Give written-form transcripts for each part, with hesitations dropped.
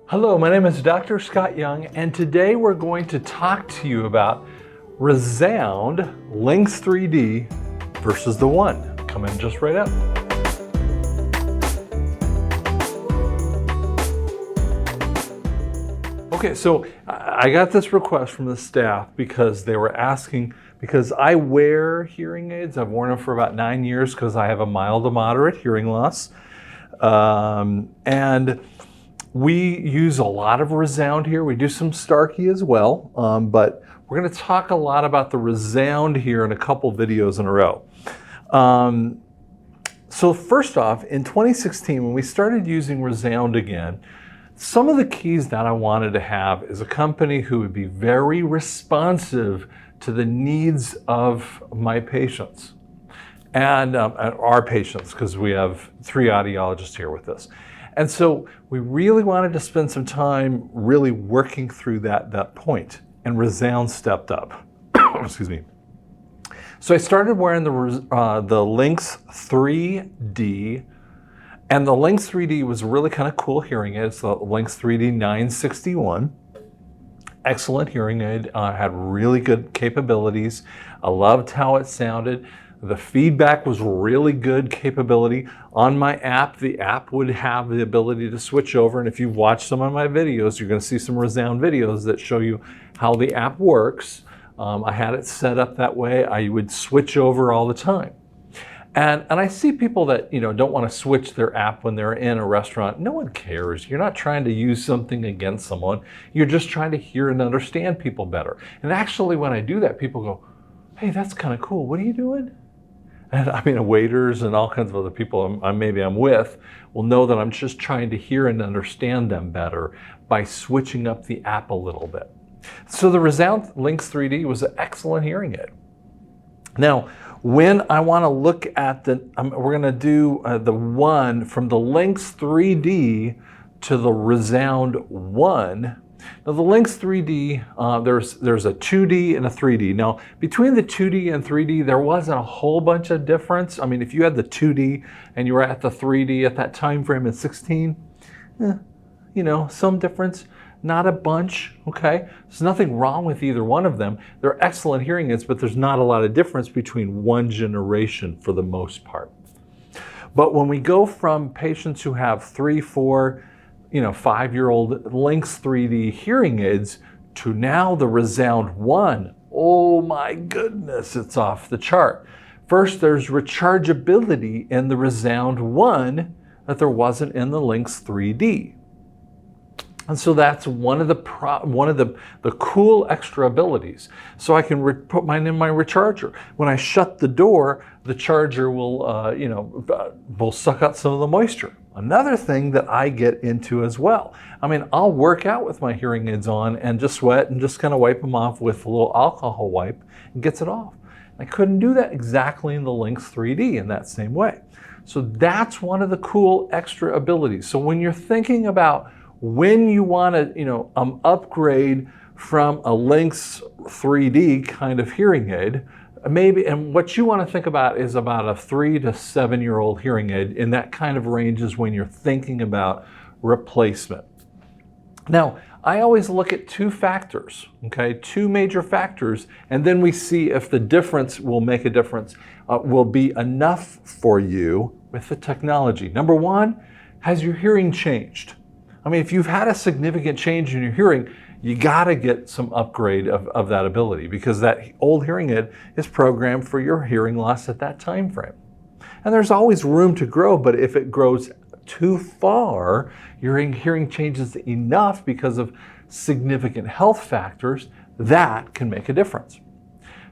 Hello, my name is Dr. Scott Young, and today we're going to talk to you about ReSound LiNX 3D versus the One. Coming just right up. Okay, so I got this request from the staff because they were asking, because I wear hearing aids. I've worn them for about 9 years because I have a mild to moderate hearing loss. And we use a lot of ReSound here. We do some Starkey as well, but we're going to talk a lot about the ReSound here in a couple videos in a row. So first off, in 2016, when we started using ReSound again, some of the keys that I wanted to have is a company who would be very responsive to the needs of my patients and our patients, because we have 3 audiologists here with us. And so we really wanted to spend some time really working through that point, and ReSound stepped up. Excuse me. So I started wearing the LiNX 3D, and the LiNX 3D was a really kind of cool hearing aid. It's the LiNX 3D 961. Excellent hearing aid, had really good capabilities. I loved how it sounded. The feedback was really good capability. On my app, the app would have the ability to switch over, and if you've watched some of my videos, you're going to see some ReSound videos that show you how the app works. I had it set up that way. I would switch over all the time. And I see people that don't want to switch their app when they're in a restaurant. No one cares. You're not trying to use something against someone. You're just trying to hear and understand people better. And actually, when I do that, people go, "Hey, that's kind of cool. What are you doing?" And I mean, waiters and all kinds of other people maybe I'm with will know that I'm just trying to hear and understand them better by switching up the app a little bit. So the ReSound LiNX 3D was an excellent hearing aid. Now, when I want to look at we're going to do the One from the LiNX 3D to the ReSound ONE. Now the LiNX 3D, there's a 2D and a 3D. Now between the 2D and 3D, there wasn't a whole bunch of difference. I mean, if you had the 2D and you were at the 3D at that time frame in 16, some difference. Not a bunch, okay? There's nothing wrong with either one of them. They're excellent hearing aids, but there's not a lot of difference between one generation for the most part. But when we go from patients who have 3, 4, 5-year-old LiNX 3D hearing aids to now the ReSound ONE, oh my goodness, it's off the chart. First, there's rechargeability in the ReSound ONE that there wasn't in the LiNX 3D. And so that's one of the cool extra abilities. So I can put mine in my recharger. When I shut the door, the charger will suck out some of the moisture. Another thing that I get into as well. I mean, I'll work out with my hearing aids on and just sweat and just kind of wipe them off with a little alcohol wipe and gets it off. I couldn't do that exactly in the LiNX 3D in that same way. So that's one of the cool extra abilities. So when you're thinking about when you want to, upgrade from a LiNX 3D kind of hearing aid, maybe, and what you want to think about is about a 3 to 7-year-old hearing aid. In that kind of range is when you're thinking about replacement. Now, I always look at 2 factors, okay, 2 major factors, and then we see if the difference will make a difference, will be enough for you with the technology. Number 1, has your hearing changed? I mean, if you've had a significant change in your hearing, you got to get some upgrade of that ability, because that old hearing aid is programmed for your hearing loss at that time frame. And there's always room to grow, but if it grows too far, your hearing changes enough because of significant health factors, that can make a difference.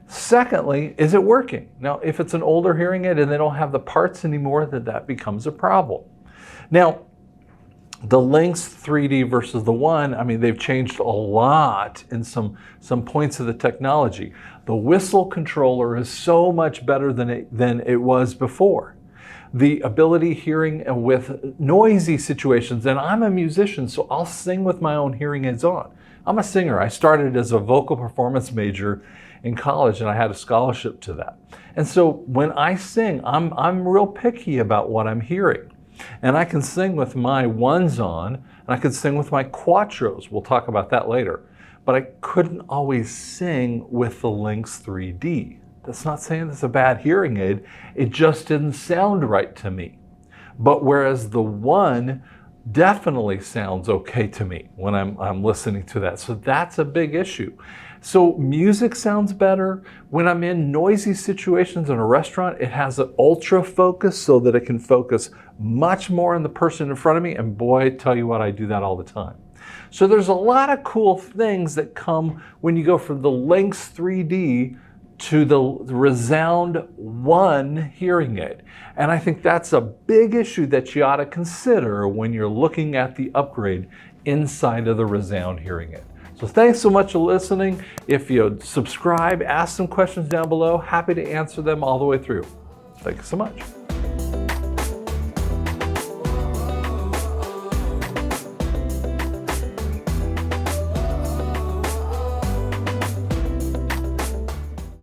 Secondly, is it working? Now, if it's an older hearing aid and they don't have the parts anymore, then that becomes a problem. Now, the LiNX 3D versus the One, I mean, they've changed a lot in some points of the technology. The whistle controller is so much better than it was before. The ability hearing with noisy situations, and I'm a musician, so I'll sing with my own hearing aids on. I'm a singer. I started as a vocal performance major in college, and I had a scholarship to that. And so when I sing, I'm real picky about what I'm hearing. And I can sing with my ones on, and I could sing with my Quattros. We'll talk about that later. But I couldn't always sing with the LiNX 3D. That's not saying it's a bad hearing aid. It just didn't sound right to me. But whereas the One definitely sounds okay to me when I'm listening to that. So that's a big issue. So music sounds better. When I'm in noisy situations in a restaurant, it has an ultra focus so that it can focus much more on the person in front of me. And boy, I tell you what, I do that all the time. So there's a lot of cool things that come when you go from the LiNX 3D to the ReSound ONE hearing aid. And I think that's a big issue that you ought to consider when you're looking at the upgrade inside of the ReSound hearing aid. So thanks so much for listening. If you subscribe, ask some questions down below. Happy to answer them all the way through. Thank you so much.